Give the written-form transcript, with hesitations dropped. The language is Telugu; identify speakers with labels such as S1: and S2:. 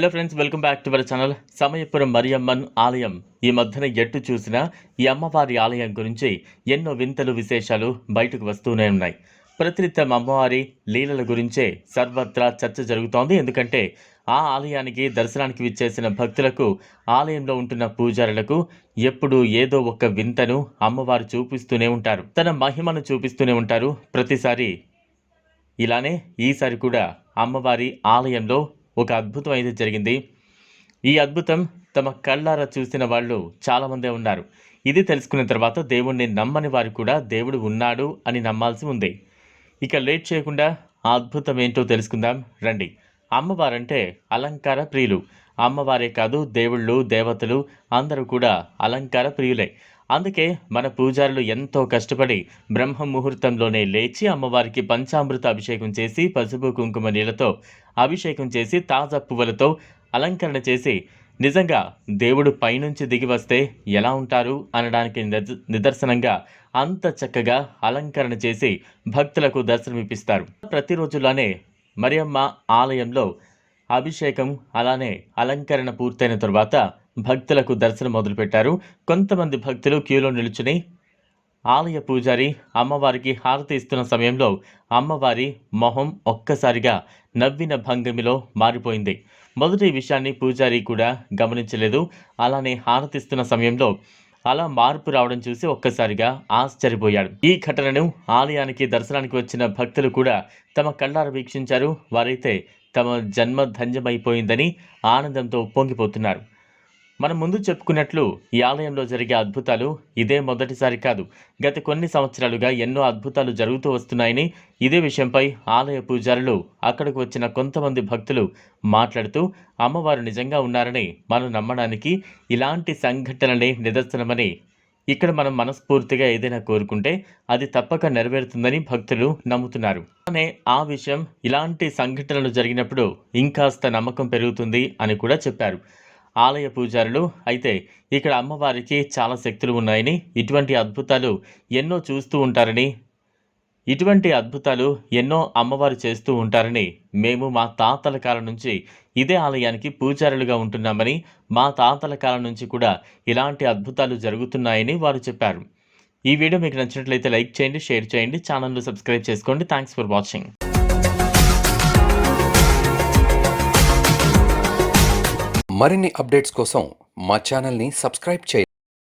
S1: Hello friends, welcome back to our channel. Samayapuram Mariamman ఆలయం ఈ మధ్యన ఎట్టు చూసినా ఈ అమ్మవారి ఆలయం గురించి ఎన్నో వింతలు విశేషాలు బయటకు వస్తూనే ఉన్నాయి. ప్రతినిత్యం అమ్మవారి లీలల గురించే సర్వత్రా చర్చ జరుగుతోంది. ఎందుకంటే ఆ ఆలయానికి దర్శనానికి విచ్చేసిన భక్తులకు, ఆలయంలో ఉంటున్న పూజారులకు ఎప్పుడూ ఏదో ఒక వింతను అమ్మవారు చూపిస్తూనే ఉంటారు. తన మహిమను చూపిస్తూనే ఉంటారు ప్రతిసారి. ఇలానే ఈసారి కూడా అమ్మవారి ఆలయంలో ఒక అద్భుతం అయితే జరిగింది. ఈ అద్భుతం తమ కళ్ళారా చూసిన వాళ్ళు చాలామందే ఉన్నారు. ఇది తెలుసుకున్న తర్వాత దేవుణ్ణి నమ్మని వారు కూడా దేవుడు ఉన్నాడు అని నమ్మాల్సి ఉంది. ఇక లేట్ చేయకుండా ఆ అద్భుతం ఏంటో తెలుసుకుందాం రండి. అమ్మవారంటే అలంకార ప్రియులు. అమ్మవారే కాదు, దేవుళ్ళు, దేవతలు అందరూ కూడా అలంకార ప్రియులే. అందుకే మన పూజారులు ఎంతో కష్టపడి బ్రహ్మ ముహూర్తంలోనే లేచి అమ్మవారికి పంచామృత అభిషేకం చేసి, పసుపు కుంకుమ నీళ్లతో అభిషేకం చేసి, తాజా పువ్వులతో అలంకరణ చేసి, నిజంగా దేవుడు పైనుంచి దిగి వస్తే ఎలా ఉంటారు అనడానికి నిదర్శనంగా అంత చక్కగా అలంకరణ చేసి భక్తులకు దర్శనమిప్పిస్తారు. ప్రతిరోజులానే మరియమ్మ ఆలయంలో అభిషేకం అలానే అలంకరణ పూర్తయిన తర్వాత భక్తులకు దర్శనం మొదలుపెట్టారు. కొంతమంది భక్తులు క్యూలో నిలుచుని ఆలయ పూజారి అమ్మవారికి హారతి ఇస్తున్న సమయంలో అమ్మవారి మొహం ఒక్కసారిగా నవ్విన భంగిమలో మారిపోయింది. మొదటి ఈ విషయాన్ని పూజారి కూడా గమనించలేదు. అలానే హారతిస్తున్న సమయంలో అలా మార్పు రావడం చూసి ఒక్కసారిగా ఆశ్చర్యపోయాడు. ఈ ఘటనను ఆలయానికి దర్శనానికి వచ్చిన భక్తులు కూడా తమ కళ్ళారా వీక్షించారు. వారైతే తమ జన్మ ధన్యమైపోయిందని ఆనందంతో పొంగిపోతున్నారు. మనం ముందు చెప్పుకున్నట్లు ఈ ఆలయంలో జరిగే అద్భుతాలు ఇదే మొదటిసారి కాదు. గత కొన్ని సంవత్సరాలుగా ఎన్నో అద్భుతాలు జరుగుతూ వస్తున్నాయని, ఇదే విషయంపై ఆలయ పూజారులు, అక్కడికి వచ్చిన కొంతమంది భక్తులు మాట్లాడుతూ అమ్మవారు నిజంగా ఉన్నారని మనం నమ్మడానికి ఇలాంటి సంఘటనలే నిదర్శనమని, ఇక్కడ మనం మనస్ఫూర్తిగా ఏదైనా కోరుకుంటే అది తప్పక నెరవేరుతుందని భక్తులు నమ్ముతున్నారు. అనే ఆ విషయం ఇలాంటి సంఘటనలు జరిగినప్పుడు ఇంకాస్త నమ్మకం పెరుగుతుంది అని కూడా చెప్పారు ఆలయ పూజారులు. అయితే ఇక్కడ అమ్మవారికి చాలా శక్తులు ఉన్నాయని, ఇటువంటి అద్భుతాలు ఎన్నో చూస్తూ ఉంటారని, ఇటువంటి అద్భుతాలు ఎన్నో అమ్మవారు చేస్తూ ఉంటారని, మేము మా తాతల కాలం నుంచి ఇదే ఆలయానికి పూజారులుగా ఉంటున్నామని, మా తాతల కాలం నుంచి కూడా ఇలాంటి అద్భుతాలు జరుగుతున్నాయని వారు చెప్పారు. ఈ వీడియో మీకు నచ్చినట్లయితే లైక్ చేయండి, షేర్ చేయండి, ఛానల్ను సబ్స్క్రైబ్ చేసుకోండి. Thanks for watching.
S2: మరిన్ని అప్డేట్స్ కోసం మా ఛానల్ని సబ్స్క్రైబ్ చేయండి.